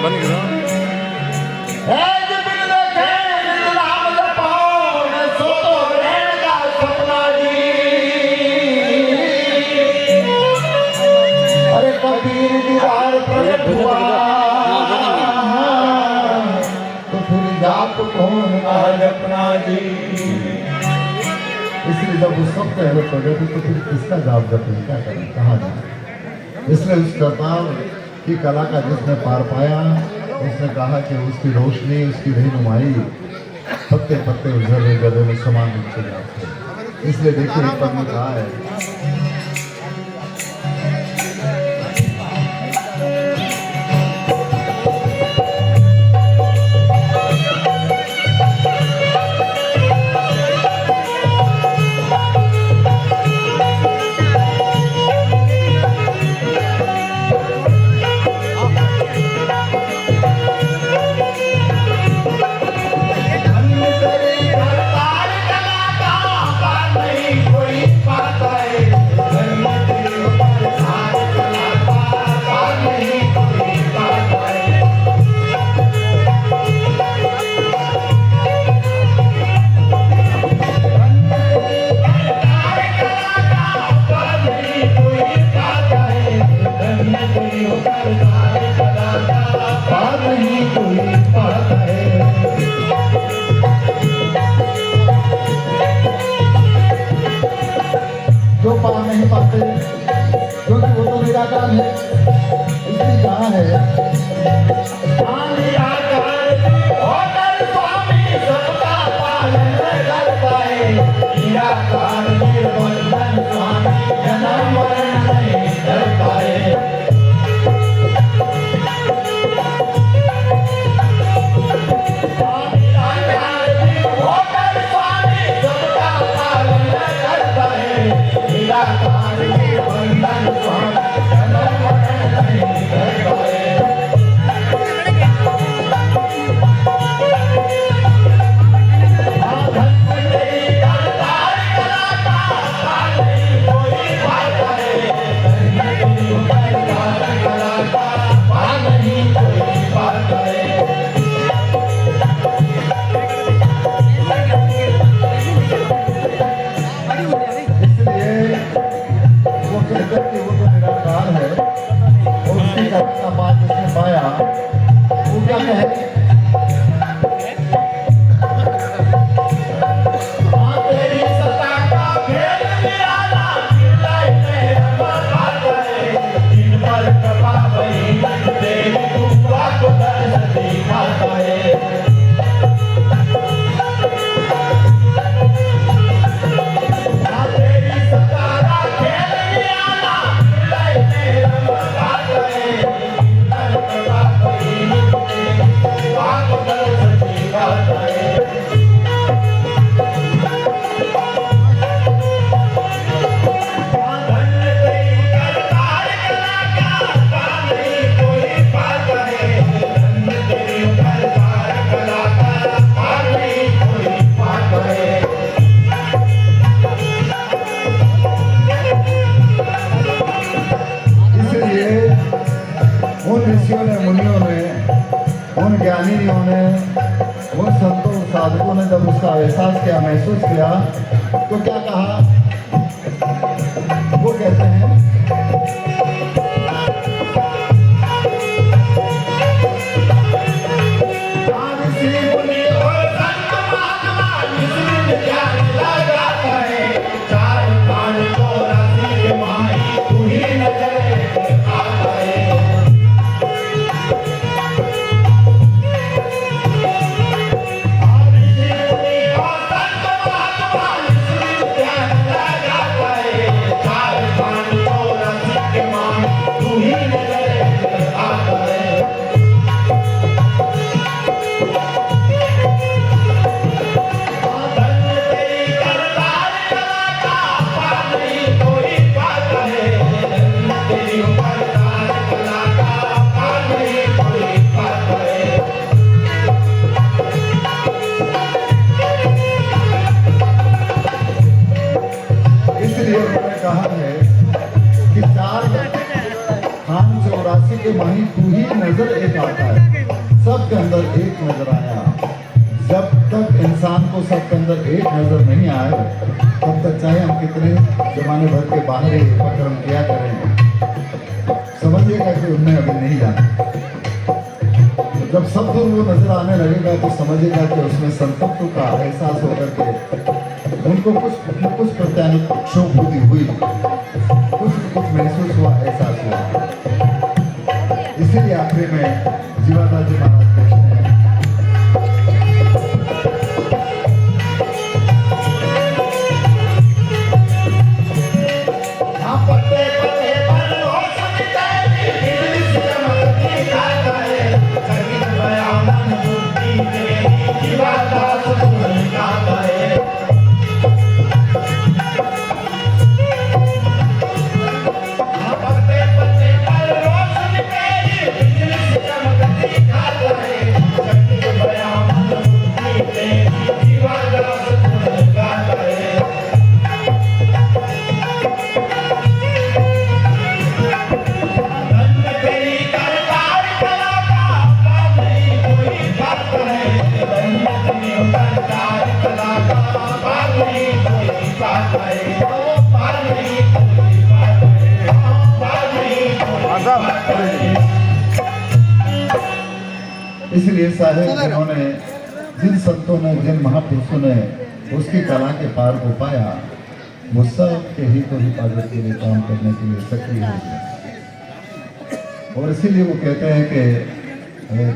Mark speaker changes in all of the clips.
Speaker 1: बन गया
Speaker 2: कौन आज अपना जी। इसलिए जब उस सब पहले प्रगति तो फिर किसका जाप जपें, क्या करें, कहाँ जाए। इसलिए उस करतार की कला का जिसने पार पाया, उसने कहा कि उसकी रोशनी, उसकी रहनुमाई पत्ते पत्ते उजले गले में समान रूप से जाते हैं। इसलिए देखिए एक पद में कहा है, जो पा नहीं पाते क्योंकि वो तो निराकार है। इसलिए कहा है, ऋषियों ने, मुनियों ने, उन ज्ञानियों ने, उन संतों साधकों ने जब उसका एहसास किया, महसूस किया, तो क्या कहा? वो कहते हैं, के माही तू ही नजर एक आता है। अंदर एक नजर आया। जब तक इंसान को सबके अंदर एक नजर नहीं आए, तब तक चाहे हम कितने जमाने भर के बाहरी उपक्रम किया करें, समझिएगा कि उन्हें अभी नहीं जाना। जब सब दूर वो नजर आने लगेगा तो समझिएगा कि उसमें संतत्व का एहसास होकर के उनको कुछ प्रत्यानुभूति हुई, कुछ महसूस हुआ, एहसास हुआ। इसीलिए आखिरी में जीवानंद जी महाराज कहते हैं, इसलिए साहेब जिन्होंने, जिन संतों ने, जिन महापुरुषों ने उसकी कला के पार को पाया, वो सब के हित और हिफाजत के लिए काम करने के लिए सक्रिय हो गए। और इसीलिए वो कहते हैं कि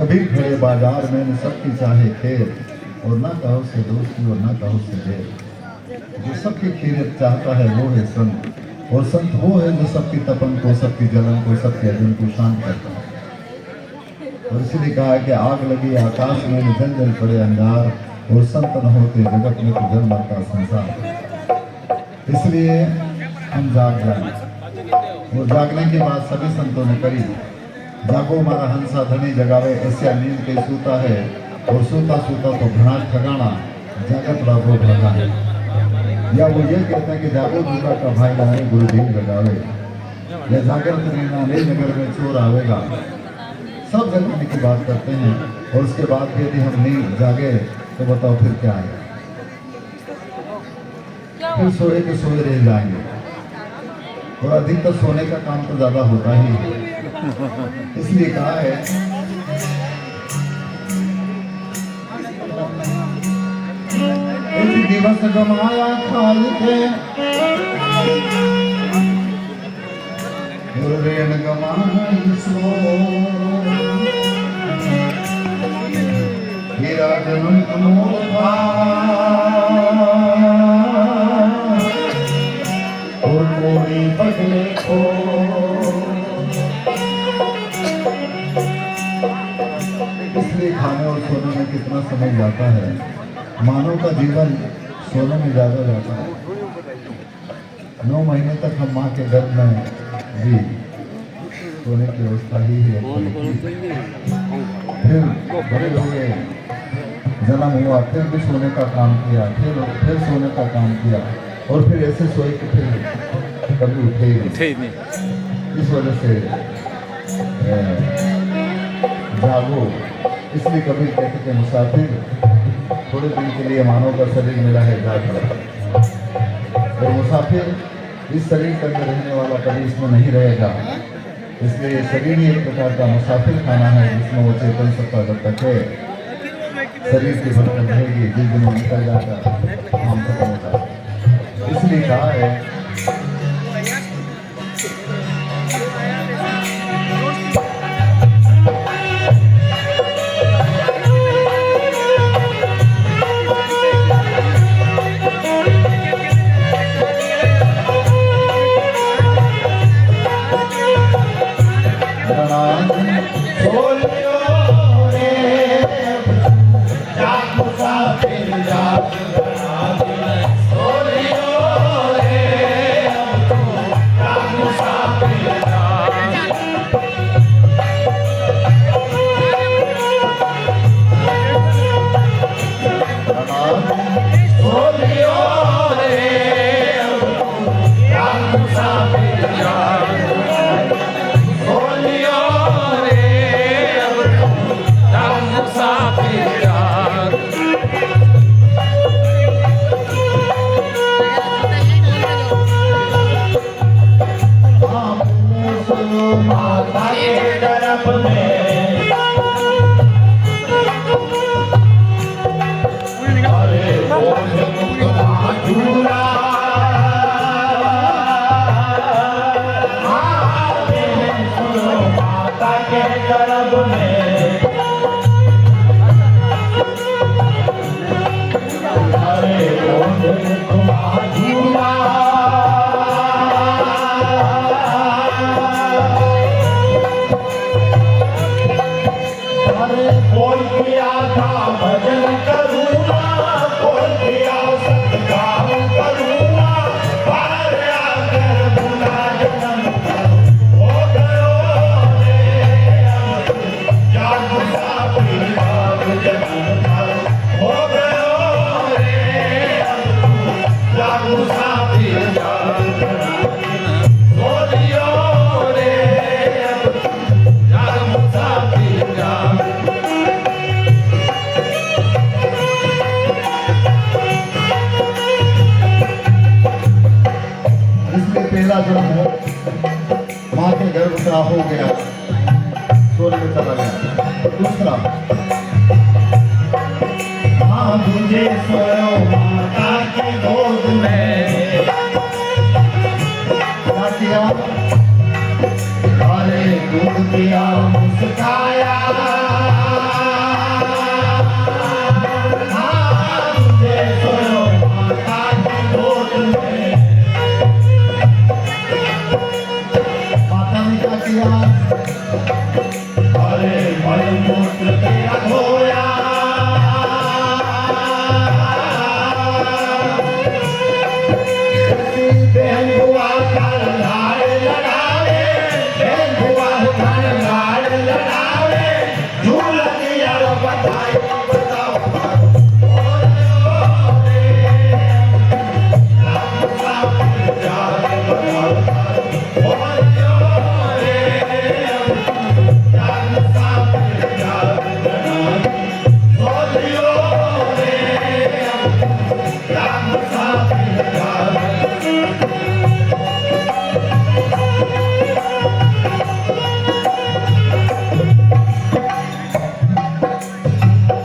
Speaker 2: कभी खड़े बाजार में न सबकी चाहे खेर, और ना कहो से दोस्ती और ना कहो से देर। जो सबकी खैरियत चाहता है वो है संत, और संत वो है जो सबकी तपन को, सबकी जलन को, सबके अजन को शांत करता है। और इसलिए कहा कि आग लगी आकाश में जल जल पड़े अंगार, और संत न होते जगत में तो जल मरता संसार। इसलिए हम जाग जाए। और जागने की बात सभी संतों ने करी। जागो मारा हंसा धनी जगावे, ऐसा नींद के सूता है, और सूता सूता तो घना ठगाना, जागत रागो भगा है। या वो ये कहते हैं कि जागो दूसरा का भाई लाए गुरुदेव जगावे, या जागृत रहना नई नगर में चोर आवेगा। सब जगने की बात करते हैं। और उसके बाद यदि हम नहीं जागे तो बताओ फिर क्या आएगा? फिर सोए के सोए रह जाएंगे। और अधिकतर सोने का काम तो ज्यादा होता ही है। इसलिए कहा है एक दिवस गमाया खाल के, ऋण गमाई सो, हीरा जन्म अमोल और मोरी बदले को। इसलिए खाने और सोने में कितना समय जाता है। मानव का जीवन सोने में ज्यादा जाता है। 9 महीने तक हम माँ के गर्भ में भी सोने की व्यवस्था ही है। फिर बड़े हुए, जन्म हुआ, फिर भी सोने का काम किया, फिर सोने का काम किया, और फिर ऐसे सोए कि फिर कभी उठे ही नहीं। इस वजह से जागो। इसलिए कभी कहते कि मुसाफिर थोड़े दिन के लिए मानव का शरीर मिला है, जाग रहा। और मुसाफिर इस शरीर के अंदर रहने वाला कभी इसमें नहीं रहेगा। इसलिए शरीर ही एक प्रकार का मुसाफिर खाना है, जिसमें वो चेतन सत्ता जब तक है शरीर की बरकत रहेगी, जिस दिन वो निकल जाता काम खत्म होता है। इसलिए कहा है अरे बोल किया था भजन करूँगा, बोल किया सत्कार करूँगा, बाहर आकर भुला जन्म हो गयो रे जाग साथी बाग जन्म हो गयो रे जाग साथी जाग हो दियो रे जाग साथी जाग। इसलिए पहला जन्म हो माँ के गर्भ का हो गया, स्वर्ग में चला गया। दूसरा माँ तुझे सोयो माता की गोद में, क्या किया? अरे दूध पिया मुस्काया, माँ तुझे सोयो माता की गोद में। माता ने क्या किया? अरे मलमूत्र तेरा धोया, बहन बुआ का लाड़ लड़ावे, बहन बुआ का लाड़ लड़ावे, झूला दिया बधाई बताओ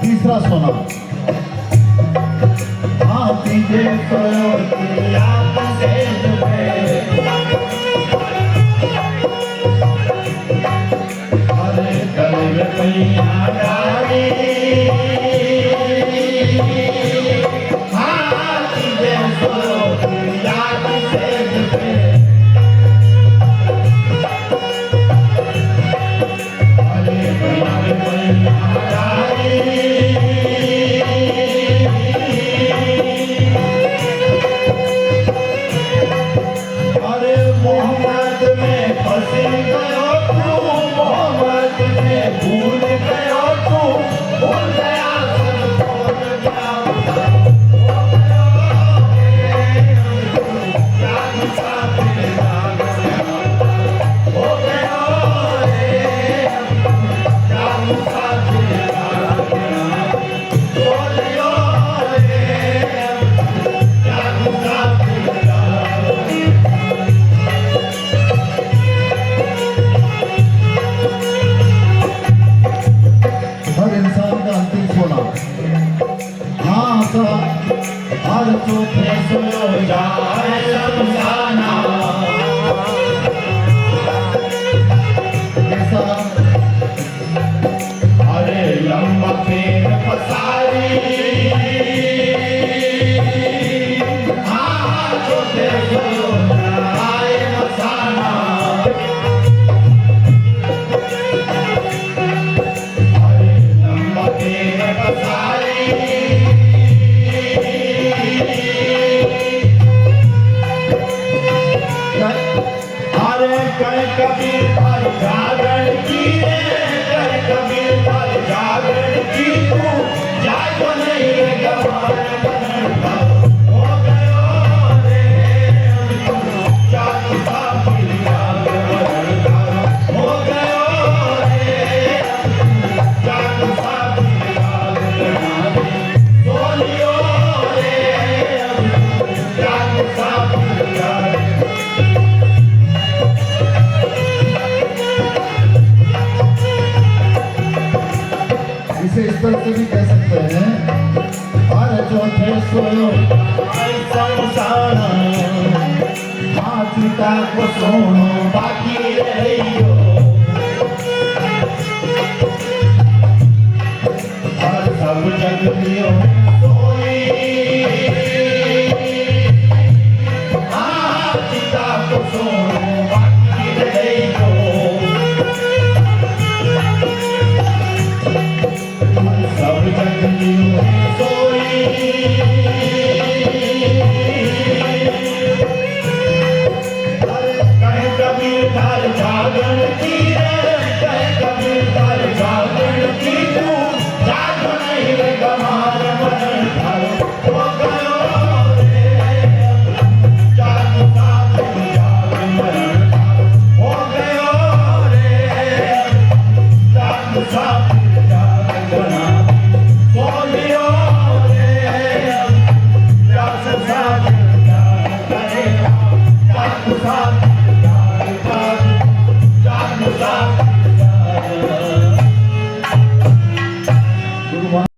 Speaker 2: तीसरा सोना हाँ पीछे सोयो याद से अरे गले में पैया डाली, हाँ पीछे सोयो याद से अरे गले में पैया डाली, अरे मोहम्मद में फंस गयो तू, मोहम्मद में भूल गयो तू, भूल गया सब भूल गया जाग साथी जाग हो गयो रे जाग साथी जाग हो गयो रे जाग साथी जाग। हर इंसान का अंतिम सोना हाँ का हर चौथे सोयो जाए शमशाना, ऐसा अरे लंबा पेड़ पसारी, हाँ चौथे सोयो जाए मसाना, अरे लंबा पेड़ पसारी, अरे कर कबीर पर जागरण की रे, कर कबीर पर जागरण की तू जागो नहीं गवार बनन हो गयो रे जाग साथी जाग बनन हो गयो रे जाग साथी जाग बनन बोलियो रे जाग साथी जाग। इसे इस तरह से भी कह सकते हैं हर चौथे सोयो शमशाना, माँ चिता को सोनो बाकी रहियो, हर सब जग लियो सोई, माँ चिता को सोनो बाकी रहियो।
Speaker 1: जगदियो सोई कहे कबीर थार जागरण की रे कहे कबीर थार जागरण की तू जाग नहीं रे गमार मरण थारो हो गयो रे जाग साथ जाग मरण थारो हो गयो रे जाग साथ जाग मरण बोलियो रे जाग साथ जाग करे जाग साथ